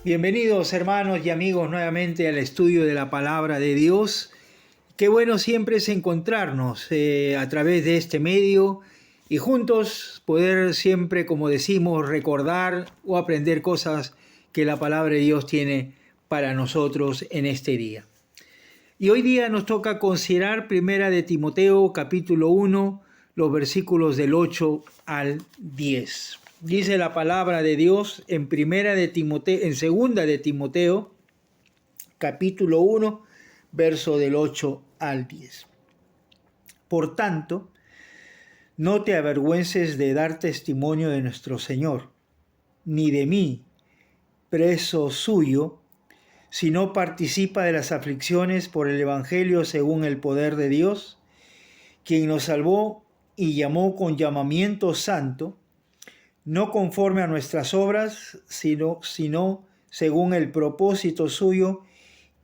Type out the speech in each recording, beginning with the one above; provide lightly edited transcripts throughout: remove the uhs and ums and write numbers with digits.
Bienvenidos hermanos y amigos nuevamente al estudio de la palabra de Dios. Qué bueno siempre es encontrarnos a través de este medio y juntos poder siempre, como decimos, recordar o aprender cosas que la palabra de Dios tiene para nosotros en este día. Y hoy día nos toca considerar Primera de Timoteo capítulo 1, los versículos del 8 al 10. Dice la palabra de Dios en Segunda de Timoteo, capítulo 1, verso del 8 al 10. Por tanto, no te avergüences de dar testimonio de nuestro Señor, ni de mí, preso suyo, sino participa de las aflicciones por el Evangelio según el poder de Dios, quien nos salvó y llamó con llamamiento santo, no conforme a nuestras obras, sino según el propósito suyo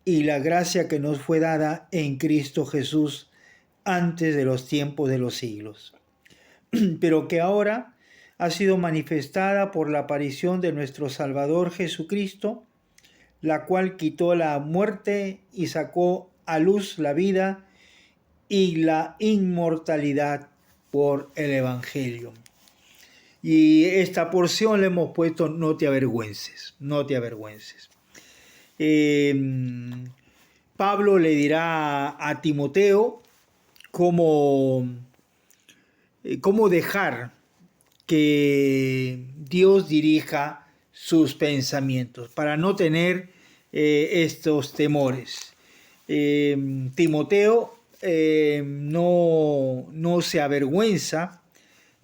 y la gracia que nos fue dada en Cristo Jesús antes de los tiempos de los siglos, pero que ahora ha sido manifestada por la aparición de nuestro Salvador Jesucristo, la cual quitó la muerte y sacó a luz la vida y la inmortalidad por el Evangelio. Y esta porción le hemos puesto no te avergüences, no te avergüences. Pablo le dirá a Timoteo cómo dejar que Dios dirija sus pensamientos para no tener estos temores. Timoteo no se avergüenza,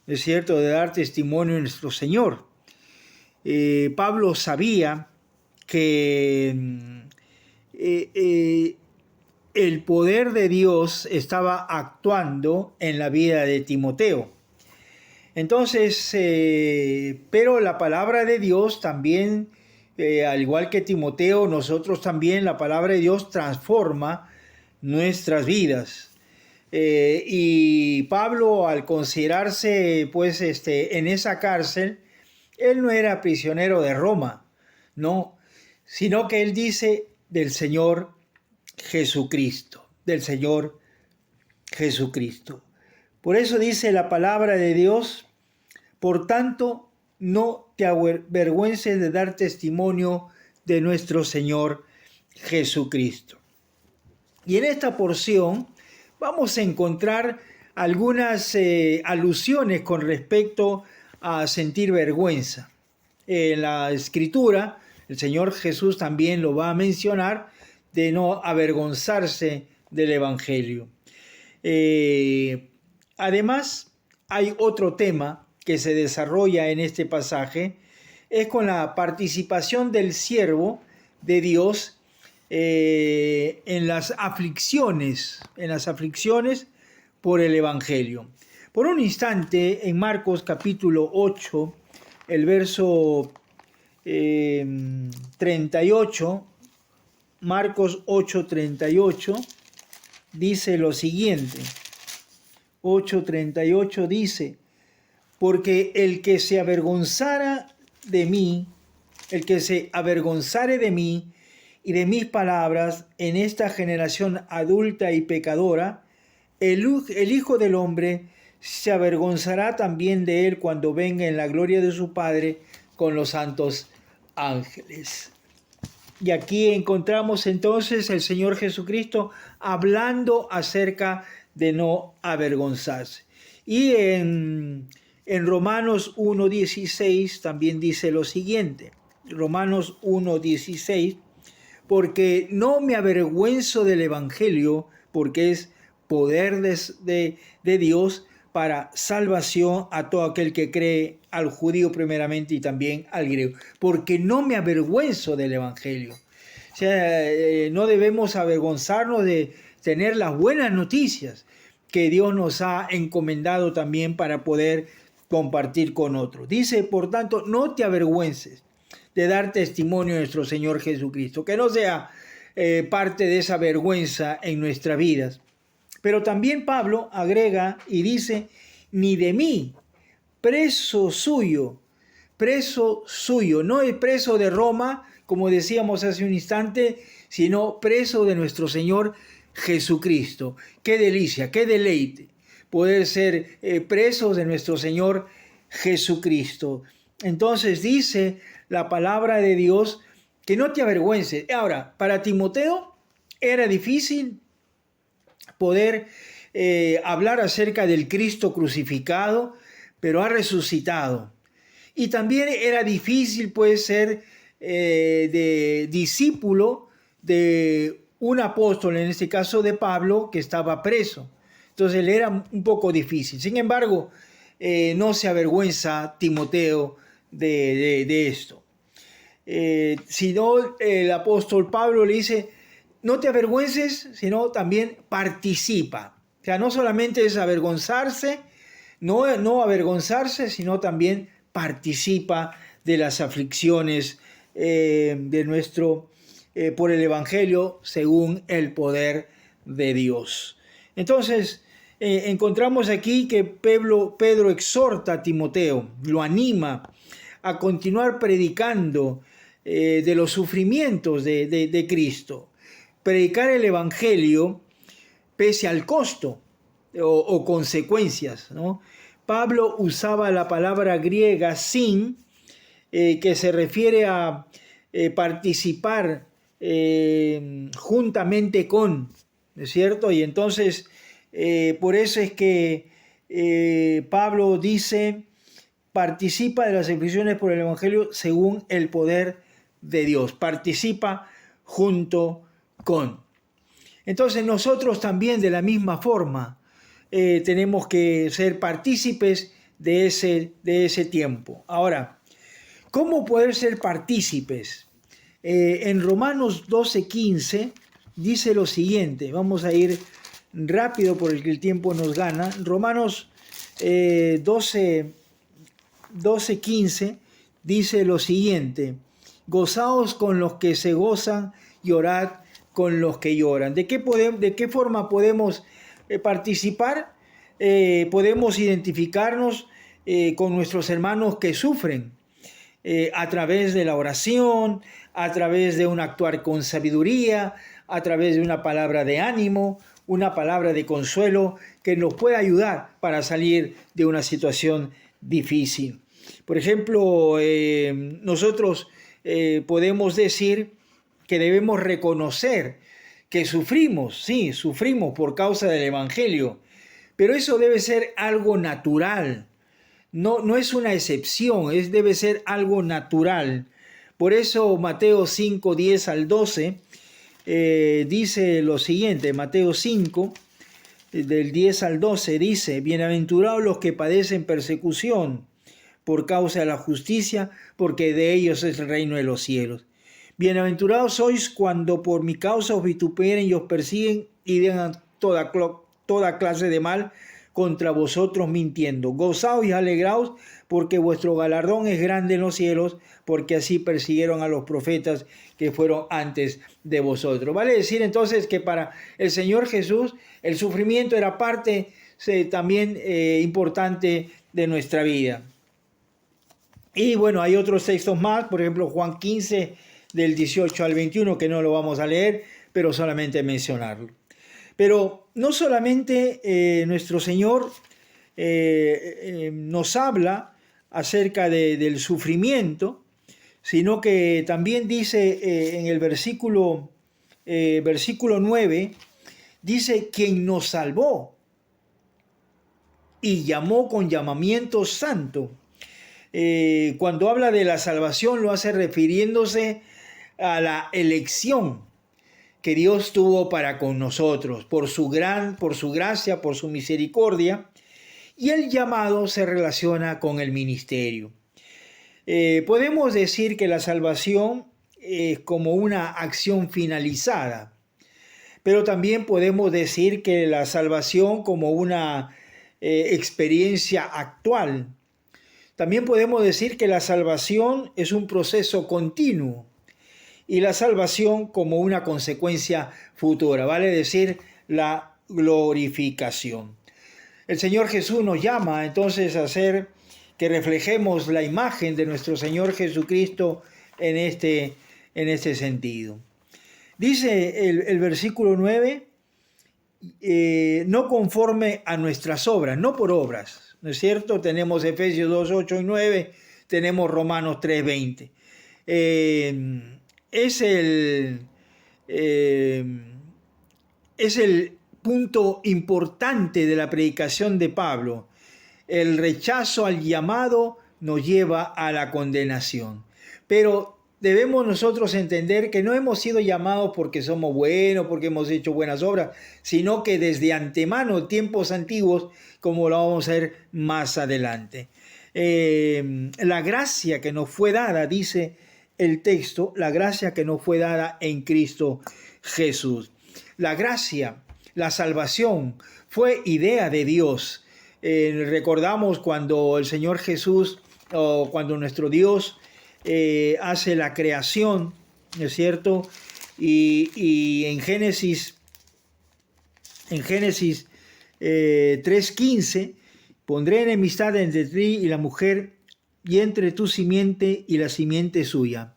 es cierto, de dar testimonio de nuestro Señor. Pablo sabía que el poder de Dios estaba actuando en la vida de Timoteo. Entonces, pero la palabra de Dios también, al igual que Timoteo, nosotros también, la palabra de Dios transforma nuestras vidas. Y Pablo, al considerarse pues en esa cárcel, él no era prisionero de Roma, no, sino que él dice del Señor Jesucristo, del Señor Jesucristo. Por eso dice la palabra de Dios: por tanto, no te avergüences de dar testimonio de nuestro Señor Jesucristo. Y en esta porción vamos a encontrar algunas alusiones con respecto a sentir vergüenza. En la Escritura, el Señor Jesús también lo va a mencionar, de no avergonzarse del Evangelio. Además, hay otro tema que se desarrolla en este pasaje, es con la participación del siervo de Dios en las aflicciones por el Evangelio. Por un instante, en Marcos capítulo 8, el verso 38, Marcos 8:38, dice lo siguiente. 8:38 dice: porque el que se avergonzare de mí y de mis palabras en esta generación adulta y pecadora, el Hijo del Hombre se avergonzará también de él cuando venga en la gloria de su Padre con los santos ángeles. Y aquí encontramos entonces el Señor Jesucristo hablando acerca de no avergonzarse. Y en Romanos 1:16 también dice lo siguiente. Romanos 1:16: porque no me avergüenzo del Evangelio, porque es poder de Dios para salvación a todo aquel que cree, al judío primeramente y también al griego. Porque no me avergüenzo del Evangelio. O sea, no debemos avergonzarnos de tener las buenas noticias que Dios nos ha encomendado también para poder compartir con otros. Dice, por tanto, no te avergüences de dar testimonio de nuestro Señor Jesucristo, que no sea parte de esa vergüenza en nuestras vidas. Pero también Pablo agrega y dice, ni de mí, preso suyo, no es preso de Roma, como decíamos hace un instante, sino preso de nuestro Señor Jesucristo. Qué delicia, qué deleite poder ser presos de nuestro Señor Jesucristo. Entonces dice la palabra de Dios que no te avergüences. Ahora, para Timoteo era difícil poder hablar acerca del Cristo crucificado, pero ha resucitado. Y también era difícil, pues, ser de discípulo de un apóstol, en este caso de Pablo, que estaba preso. Entonces le era un poco difícil. Sin embargo, no se avergüenza Timoteo de esto. Sino el apóstol Pablo le dice, no te avergüences, sino también participa. O sea, no solamente es avergonzarse, no avergonzarse, sino también participa de las aflicciones de nuestro, por el Evangelio, según el poder de Dios. Entonces, encontramos aquí que Pedro exhorta a Timoteo, lo anima a continuar predicando de los sufrimientos de Cristo. Predicar el Evangelio pese al costo o consecuencias, ¿no? Pablo usaba la palabra griega sin, que se refiere a participar juntamente con, ¿no es cierto? Y entonces, por eso es que Pablo dice, participa de las aflicciones por el Evangelio según el poder de Dios. Participa junto con. Entonces nosotros también de la misma forma tenemos que ser partícipes de ese tiempo. Ahora, ¿cómo poder ser partícipes? En Romanos 12:15 dice lo siguiente. Vamos a ir rápido porque el tiempo nos gana. Romanos 12:15 dice lo siguiente: gozaos con los que se gozan, llorad con los que lloran. ¿De qué forma podemos participar? Podemos identificarnos con nuestros hermanos que sufren a través de la oración, a través de un actuar con sabiduría, a través de una palabra de ánimo, una palabra de consuelo que nos pueda ayudar para salir de una situación difícil. Por ejemplo, nosotros podemos decir que debemos reconocer que sufrimos, sí, sufrimos por causa del Evangelio, pero eso debe ser algo natural, no es una excepción, debe ser algo natural. Por eso Mateo 5, 10 al 12 dice lo siguiente, Mateo 5, del 10 al 12 dice, bienaventurados los que padecen persecución por causa de la justicia, porque de ellos es el reino de los cielos. Bienaventurados sois cuando por mi causa os vituperen y os persiguen y digan toda clase de mal contra vosotros mintiendo. Gozaos y alegraos, porque vuestro galardón es grande en los cielos, porque así persiguieron a los profetas que fueron antes de vosotros. Vale decir entonces que para el Señor Jesús el sufrimiento era parte también importante de nuestra vida. Y bueno, hay otros textos más, por ejemplo Juan 15 del 18 al 21, que no lo vamos a leer, pero solamente mencionarlo. Pero no solamente nuestro Señor nos habla acerca del sufrimiento, sino que también dice en el versículo 9, dice, quien nos salvó y llamó con llamamiento santo. Cuando habla de la salvación lo hace refiriéndose a la elección que Dios tuvo para con nosotros, por su gracia, por su misericordia, y el llamado se relaciona con el ministerio. Podemos decir que la salvación es como una acción finalizada, pero también podemos decir que la salvación como una experiencia actual. También podemos decir que la salvación es un proceso continuo y la salvación como una consecuencia futura, vale decir la glorificación. El Señor Jesús nos llama entonces a hacer que reflejemos la imagen de nuestro Señor Jesucristo en en este sentido. Dice el versículo 9, no conforme a nuestras obras, no por obras, ¿no es cierto? Tenemos Efesios 2, 8 y 9, tenemos Romanos 3, 20. Es el punto importante de la predicación de Pablo. El rechazo al llamado nos lleva a la condenación. Pero debemos nosotros entender que no hemos sido llamados porque somos buenos, porque hemos hecho buenas obras, sino que desde antemano, tiempos antiguos, como lo vamos a ver más adelante. La gracia que nos fue dada, dice el texto, la gracia que nos fue dada en Cristo Jesús. La gracia, la salvación, fue idea de Dios. Recordamos cuando el Señor Jesús, o cuando nuestro Dios hace la creación, ¿no es cierto? Y en Génesis 3:15, pondré enemistad entre ti y la mujer, y entre tu simiente y la simiente suya.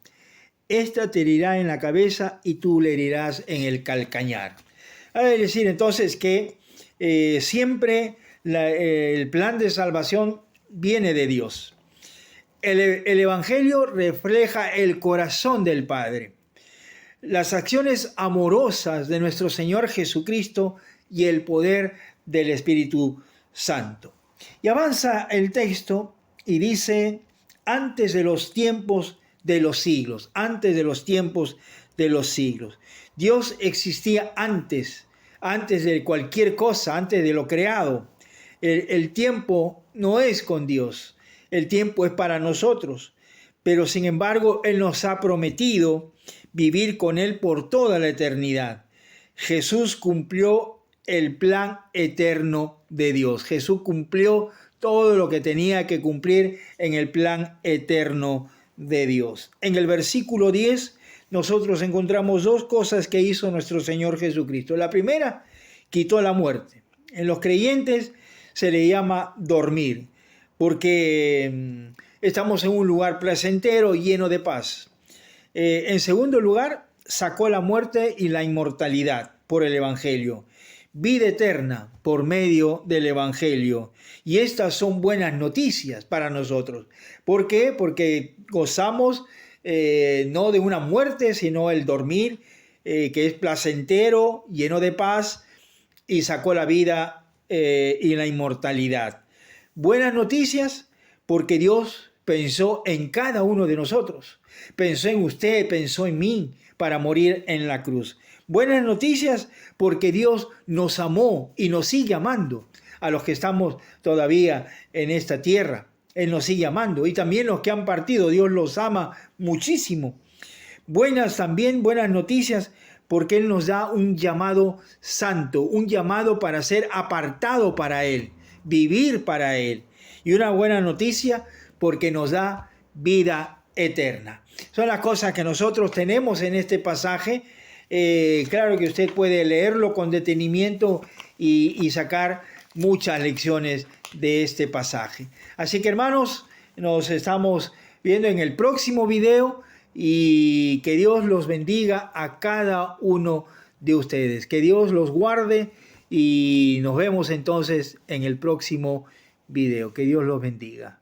Esta te herirá en la cabeza y tú le herirás en el calcañar. Es decir, entonces, que siempre el plan de salvación viene de Dios. El Evangelio refleja el corazón del Padre, las acciones amorosas de nuestro Señor Jesucristo y el poder del Espíritu Santo. Y avanza el texto y dice, antes de los tiempos de los siglos, antes de los tiempos de los siglos. Dios existía antes de cualquier cosa, antes de lo creado. El tiempo no es con Dios, el tiempo es para nosotros, pero sin embargo Él nos ha prometido vivir con Él por toda la eternidad. Jesús cumplió el plan eterno de Dios. Jesús cumplió todo lo que tenía que cumplir en el plan eterno de Dios. En el versículo 10 nosotros encontramos dos cosas que hizo nuestro Señor Jesucristo. La primera, quitó la muerte. En los creyentes se le llama dormir, porque estamos en un lugar placentero, lleno de paz. En segundo lugar, sacó la muerte y la inmortalidad por el Evangelio. Vida eterna por medio del Evangelio. Y estas son buenas noticias para nosotros. ¿Por qué? Porque gozamos no de una muerte, sino el dormir, que es placentero, lleno de paz, y sacó la vida y la inmortalidad. Buenas noticias porque Dios pensó en cada uno de nosotros. Pensó en usted, pensó en mí para morir en la cruz. Buenas noticias porque Dios nos amó y nos sigue amando a los que estamos todavía en esta tierra. Él nos sigue amando, y también los que han partido, Dios los ama muchísimo. Buenas noticias porque Él nos da un llamado santo, un llamado para ser apartado para Él, vivir para Él. Y una buena noticia porque nos da vida eterna. Son las cosas que nosotros tenemos en este pasaje. Claro que usted puede leerlo con detenimiento y sacar muchas lecciones de este pasaje. Así que, hermanos, nos estamos viendo en el próximo video, y que Dios los bendiga a cada uno de ustedes. Que Dios los guarde y nos vemos entonces en el próximo video. Que Dios los bendiga.